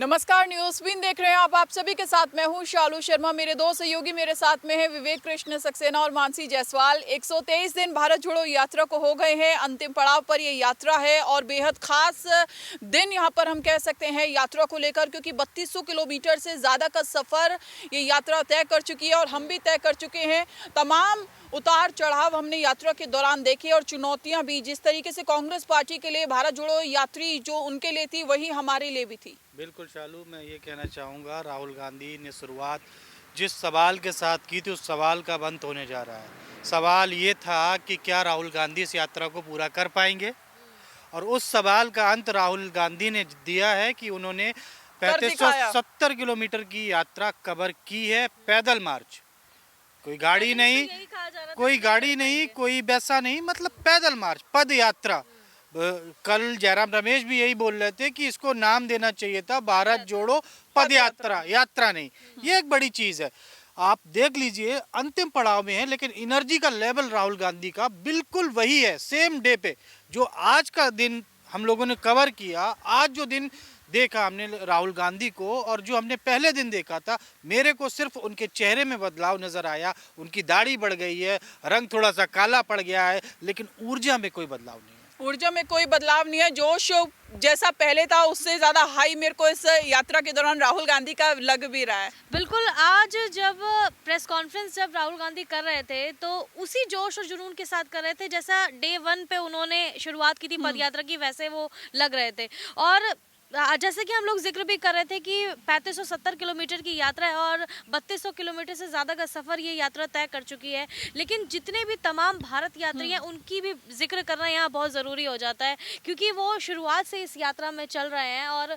नमस्कार, news win देख रहे हैं आप सभी के साथ मैं हूं शालू शर्मा। मेरे दो सहयोगी मेरे साथ में है विवेक कृष्ण सक्सेना और मानसी जायसवाल। 123 दिन भारत जोड़ो यात्रा को हो गए हैं, अंतिम पड़ाव पर ये यात्रा है और बेहद खास दिन यहां पर हम कह सकते हैं यात्रा को लेकर, क्योंकि 3200 किलोमीटर से ज़्यादा का सफ़र ये यात्रा तय कर चुकी है और हम भी तय कर चुके हैं। तमाम उतार चढ़ाव हमने यात्रा के दौरान देखे और चुनौतियां भी। जिस तरीके से कांग्रेस पार्टी के लिए भारत जोड़ो यात्री जो उनके लिए थी, वही हमारे लिए भी थी। बिल्कुल शालू, मैं ये कहना चाहूँगा राहुल गांधी ने शुरुआत जिस सवाल के साथ की थी उस सवाल का अंत होने जा रहा है। सवाल ये था कि क्या राहुल गांधी इस यात्रा को पूरा कर पाएंगे, और उस सवाल का अंत राहुल गांधी ने दिया है कि उन्होंने 3570 किलोमीटर की यात्रा कवर की है, पैदल मार्च। कोई गाड़ी नहीं, कोई वैसा नहीं, मतलब पैदल मार्च, पद यात्रा। कल जयराम रमेश भी यही बोल रहे थे कि इसको नाम देना चाहिए था भारत जोड़ो पद यात्रा, यात्रा नहीं। ये एक बड़ी चीज़ है। आप देख लीजिए अंतिम पड़ाव में है, लेकिन एनर्जी का लेवल राहुल गांधी का बिल्कुल वही है। सेम डे पे जो आज का दिन हम लोगों ने कवर किया, आज जो दिन देखा हमने राहुल गांधी को और जो हमने पहले दिन देखा था, मेरे को सिर्फ उनके चेहरे में बदलाव नज़र आया। उनकी दाढ़ी बढ़ गई है, रंग थोड़ा सा काला पड़ गया है, लेकिन ऊर्जा में कोई बदलाव नहीं है। ऊर्जा में कोई बदलाव नहीं है। जोश जैसा पहले था उससे ज़्यादा हाई मेरे को इस यात्रा के दौरान राहुल गांधी का लग भी रहा है। बिल्कुल, आज जब प्रेस कॉन्फ्रेंस जब राहुल गांधी कर रहे थे तो उसी जोश और जुनून के साथ कर रहे थे जैसा डे 1 पे उन्होंने शुरुआत की थी पदयात्रा की, वैसे वो लग रहे थे। और जैसे कि हम लोग जिक्र भी कर रहे थे कि 3570 किलोमीटर की यात्रा है और 3200 किलोमीटर से ज़्यादा का सफ़र ये यात्रा तय कर चुकी है। लेकिन जितने भी तमाम भारत यात्री हैं उनकी भी जिक्र करना यहाँ बहुत ज़रूरी हो जाता है, क्योंकि वो शुरुआत से इस यात्रा में चल रहे हैं और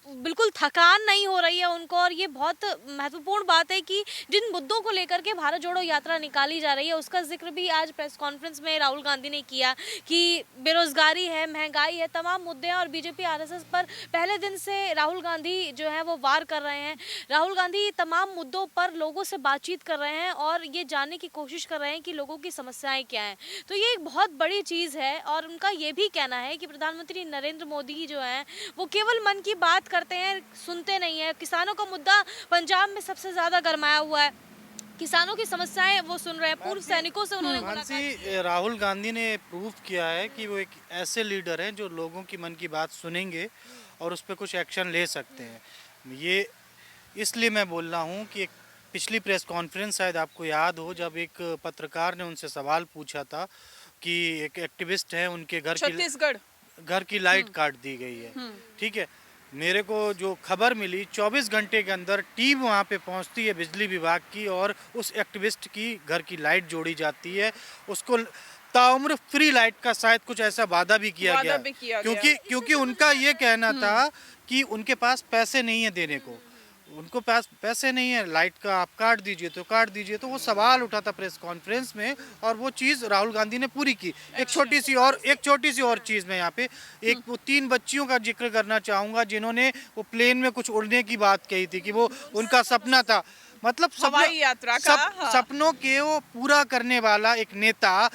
बिल्कुल थकान नहीं हो रही है उनको। और ये बहुत महत्वपूर्ण बात है कि जिन मुद्दों को लेकर के भारत जोड़ो यात्रा निकाली जा रही है उसका जिक्र भी आज प्रेस कॉन्फ्रेंस में राहुल गांधी ने किया कि बेरोजगारी है, महंगाई है, तमाम मुद्दे हैं। और बीजेपी आरएसएस पर पहले दिन से राहुल गांधी जो है वो वार कर रहे हैं। राहुल गांधी तमाम मुद्दों पर लोगों से बातचीत कर रहे हैं और ये जानने की कोशिश कर रहे हैं कि लोगों की समस्याएं क्या हैं। तो ये एक बहुत बड़ी चीज़ है। और उनका ये भी कहना है कि प्रधानमंत्री नरेंद्र मोदी जो हैं वो केवल मन की बात करते हैं, सुनते नहीं है। किसानों का मुद्दा पंजाब में सबसे ज्यादा गरमाया हुआ है, किसानों की समस्याएं वो सुन रहे हैं। पूर्व सैनिकों से उन्होंने मानसी, राहुल गांधी ने प्रूव किया है कि वो एक ऐसे लीडर हैं जो लोगों की मन की बात सुनेंगे और उस पर कुछ एक्शन ले सकते हैं। ये इसलिए मैं बोल रहा हूँ कि एक पिछली प्रेस कॉन्फ्रेंस शायद आपको याद हो, जब एक पत्रकार ने उनसे सवाल पूछा था कि एक एक्टिविस्ट है, उनके घर की लाइट काट दी गई है। ठीक है, मेरे को जो खबर मिली 24 घंटे के अंदर टीम वहाँ पे पहुँचती है बिजली विभाग की और उस एक्टिविस्ट की घर की लाइट जोड़ी जाती है। उसको ताउम्र फ्री लाइट का शायद कुछ ऐसा वादा भी किया गया, क्योंकि उनका ये कहना था कि उनके पास पैसे नहीं है देने को, उनको पास पैसे नहीं है, लाइट का आप काट दीजिए तो काट दीजिए। तो वो सवाल उठा था प्रेस कॉन्फ्रेंस में और वो चीज़ राहुल गांधी ने पूरी की। एक छोटी सी और चीज़ मैं यहाँ पे वो 3 बच्चियों का जिक्र करना चाहूँगा जिन्होंने वो प्लेन में कुछ उड़ने की बात कही थी कि वो उनका सपना था। मतलब सपनों के वो पूरा करने वाला एक नेता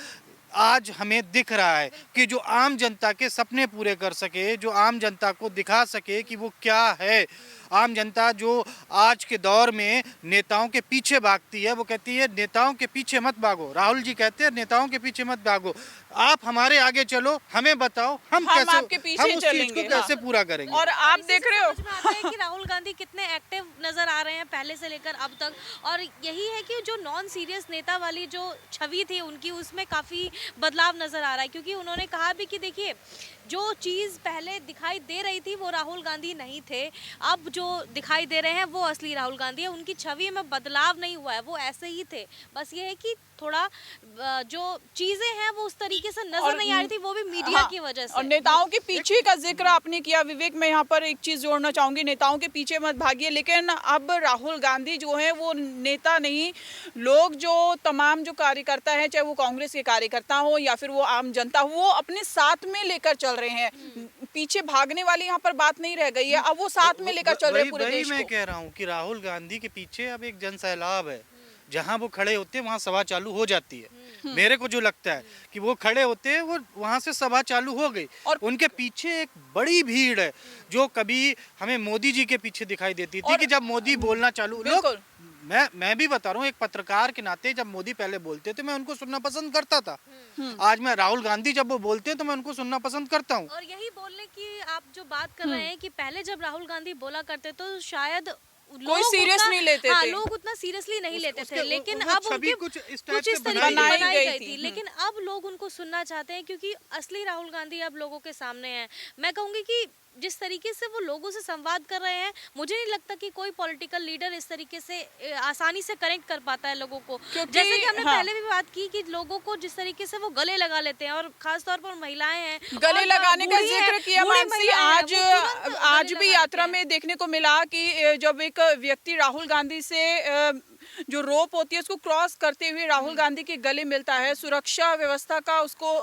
आज हमें दिख रहा है कि जो आम जनता के सपने पूरे कर सके, जो आम जनता को दिखा सके कि वो क्या है। आम जनता जो आज के दौर में नेताओं के पीछे भागती है, वो कहती है नेताओं के पीछे मत भागो। राहुल जी कहते हैं नेताओं के पीछे मत भागो, आप हमारे आगे चलो, हमें बताओ हम कैसे आपके पीछे उस चीज को कैसे पूरा करेंगे। और आप देख रहे हो कि राहुल गांधी कितने एक्टिव नजर आ रहे हैं पहले से लेकर अब तक। और यही है कि जो नॉन सीरियस नेता वाली जो छवि थी उनकी, उसमें काफी बदलाव नजर आ रहा है। क्योंकि उन्होंने कहा भी कि देखिए जो चीज़ पहले दिखाई दे रही थी वो राहुल गांधी नहीं थे, अब जो दिखाई दे रहे हैं वो असली राहुल गांधी है। उनकी छवि में बदलाव नहीं हुआ है, वो ऐसे ही थे। बस ये है कि थोड़ा जो चीजें हैं वो उस तरीके से नजर नहीं आ रही थी, वो भी मीडिया की वजह से। और नेताओं के पीछे का जिक्र आपने किया विवेक, मैं यहाँ पर एक चीज जोड़ना चाहूंगी, नेताओं के पीछे मत भागिए। लेकिन अब राहुल गांधी जो है वो नेता नहीं, लोग जो तमाम जो कार्यकर्ता है, चाहे वो कांग्रेस के कार्यकर्ता हो या फिर वो आम जनता हो, वो अपने साथ में लेकर चल रहे हैं। पीछे भागने वाली यहाँ पर बात नहीं रह गई है, अब वो साथ में लेकर चल रहे हैं पूरे देश को। मैं कह रहा हूँ कि राहुल गांधी के पीछे अब एक जन सैलाब है। जहाँ वो खड़े होते हैं वहाँ सभा चालू हो जाती है। मेरे को जो लगता है कि वो खड़े होते हैं, वो वहाँ से सभा चालू हो गई और उनके पीछे एक बड़ी भीड़ है जो कभी हमें मोदी जी के पीछे दिखाई देती थी कि जब मोदी बोलना चालू लोग, मैं भी बता रहा हूँ एक पत्रकार के नाते, जब मोदी पहले बोलते थे मैं उनको सुनना पसंद करता था। आज मैं राहुल गांधी जब वो बोलते हैं तो मैं उनको सुनना पसंद करता हूँ। और यही बोलने की आप जो बात कर रहे हैं कि पहले जब राहुल गांधी बोला करते तो शायद कोई सीरियस नहीं लेते थे, लोग उतना सीरियसली नहीं लेते थे, लेकिन वो अब छवि उनके कुछ इस कुछ इस तरीके बनाई की बनाई गई थी। थी, लेकिन अब लोग उनको सुनना चाहते हैं क्योंकि असली राहुल गांधी अब लोगों के सामने है। मैं कहूंगी कि जिस तरीके से वो लोगों से संवाद कर रहे हैं, मुझे नहीं लगता कि कोई पॉलिटिकल लीडर इस तरीके से आसानी से कनेक्ट कर पाता है लोगों को। जैसे कि हमने पहले भी बात की कि लोगों को जिस तरीके से वो गले लगा लेते हैं, और खास तौर पर महिलाएं हैं, गले लगाने का जिक्र किया मानसी। आज भी यात्रा में देखने को मिला कि जब एक व्यक्ति राहुल गांधी से जो रोप होती है उसको क्रॉस करते हुए राहुल गांधी के गले मिलता है, सुरक्षा व्यवस्था का उसको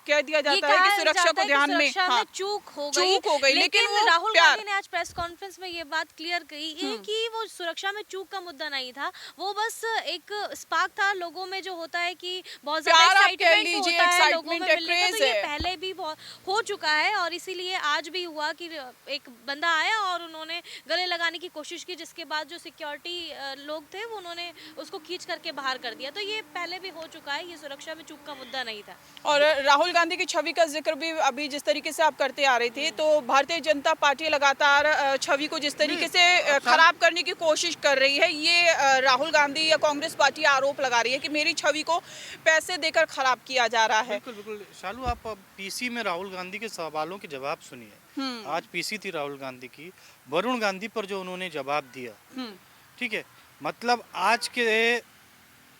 कह दिया जाता है कि सुरक्षा को ध्यान में चूक हो गई, लेकिन वो राहुल गांधी ने आज प्रेस कॉन्फ्रेंस में ये बात क्लियर कही कि वो सुरक्षा में चूक का मुद्दा नहीं था, वो बस एक स्पार्क था लोगों में जो होता है कि बहुत ज्यादा एक्साइटमेंट होता है लोगों में मिलने का, तो ये पहले भी हो चुका है और इसीलिए आज भी हुआ कि एक बंदा आया और उन्होंने गले लगाने की कोशिश की, जिसके बाद जो सिक्योरिटी लोग थे वो उन्होंने उसको खींच करके बाहर कर दिया। तो ये पहले भी हो चुका है, ये सुरक्षा में चूक का मुद्दा नहीं था। और राहुल गांधी की छवि का जिक्र भी अभी जिस तरीके से आप करते आ रहे थे, तो भारतीय जनता पार्टी लगातार छवि को जिस तरीके से खराब करने की कोशिश कर रही है, ये राहुल गांधी या कांग्रेस पार्टी आरोप लगा रही है कि मेरी छवि को पैसे देकर खराब किया जा रहा है। बिल्कुल बिल्कुल शालू, आप पीसी में राहुल गांधी के सवालों के जवाब सुनिए। आज पीसी थी राहुल गांधी की, वरुण गांधी पर जो उन्होंने जवाब दिया, ठीक है, मतलब आज के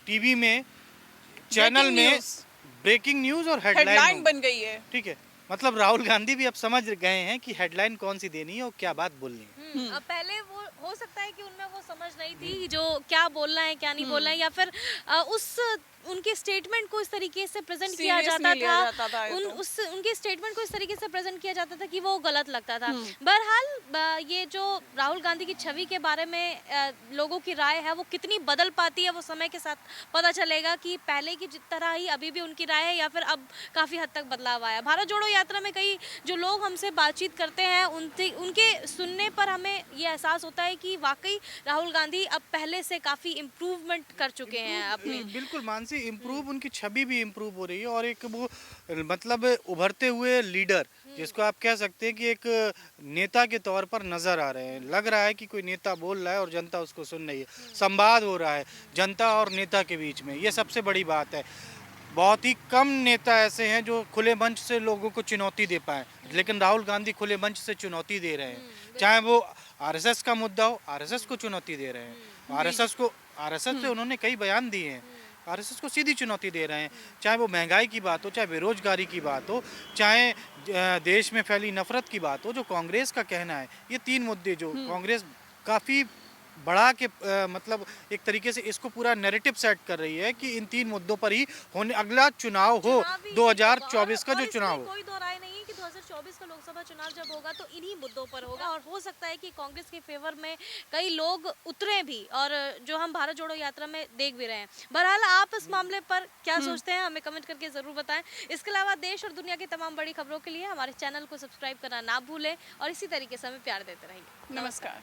टीवी में चैनल में ब्रेकिंग न्यूज और हेडलाइन बन गई है। ठीक है, मतलब राहुल गांधी भी अब समझ गए हैं कि हेडलाइन कौन सी देनी है और क्या बात बोलनी है। अब पहले वो हो सकता है कि उनमें वो समझ नहीं थी जो क्या बोलना है क्या नहीं बोलना है, या फिर उनके स्टेटमेंट को इस तरीके से प्रेजेंट किया जाता था, उनके स्टेटमेंट को इस तरीके से प्रेजेंट किया जाता था कि वो गलत लगता था। बहरहाल ये जो राहुल गांधी की छवि के बारे में लोगों की राय है वो कितनी बदल पाती है, वो समय के साथ पता चलेगा कि पहले की तरह ही अभी भी उनकी राय है या फिर अब काफी हद तक बदलाव आया। भारत जोड़ो यात्रा में कई जो लोग हमसे बातचीत करते हैं उनके सुनने पर हमें ये एहसास होता है कि वाकई राहुल गांधी अब पहले से काफी इम्प्रूवमेंट कर चुके हैं अपने। बिल्कुल मानसी, इम्प्रूव, उनकी छवि भी इम्प्रूव हो रही है और एक वो मतलब उभरते हुए लीडर जिसको आप कह सकते हैं कि एक नेता के तौर पर नजर आ रहे हैं। लग रहा है कि कोई नेता बोल रहा है और जनता उसको सुन रही है, संवाद हो रहा है जनता और नेता के बीच में, ये सबसे बड़ी बात है। बहुत ही कम नेता ऐसे हैं जो खुले मंच से लोगों को चुनौती दे पाए, लेकिन राहुल गांधी खुले मंच से चुनौती दे रहे हैं। चाहे वो आरएसएस का मुद्दा हो, आरएसएस को चुनौती दे रहे हैं। आरएसएस पे उन्होंने कई बयान दिए हैं, आरएसएस को सीधी चुनौती दे रहे हैं। चाहे वो महंगाई की बात हो, चाहे बेरोजगारी की बात हो, चाहे देश में फैली नफरत की बात हो, जो कांग्रेस का कहना है, ये तीन मुद्दे जो कांग्रेस काफ़ी बढ़ा के मतलब एक तरीके से इसको पूरा नैरेटिव सेट कर रही है कि इन तीन मुद्दों पर ही होने अगला चुनाव हो, 2024 का जो चुनाव हो। कोई दो राय नहीं है कि 2024 का लोकसभा चुनाव जब होगा तो इन्हीं मुद्दों पर होगा, और हो सकता है कि कांग्रेस के फेवर में कई लोग उतरे भी, और जो हम भारत जोड़ो यात्रा में देख भी रहे हैं। बहरहाल आप इस मामले पर क्या सोचते हैं हमें कमेंट करके जरूर बताएं। इसके अलावा देश और दुनिया की तमाम बड़ी खबरों के लिए हमारे चैनल को सब्सक्राइब करना ना भूलें और इसी तरीके से हमें प्यार देते रहिए। नमस्कार।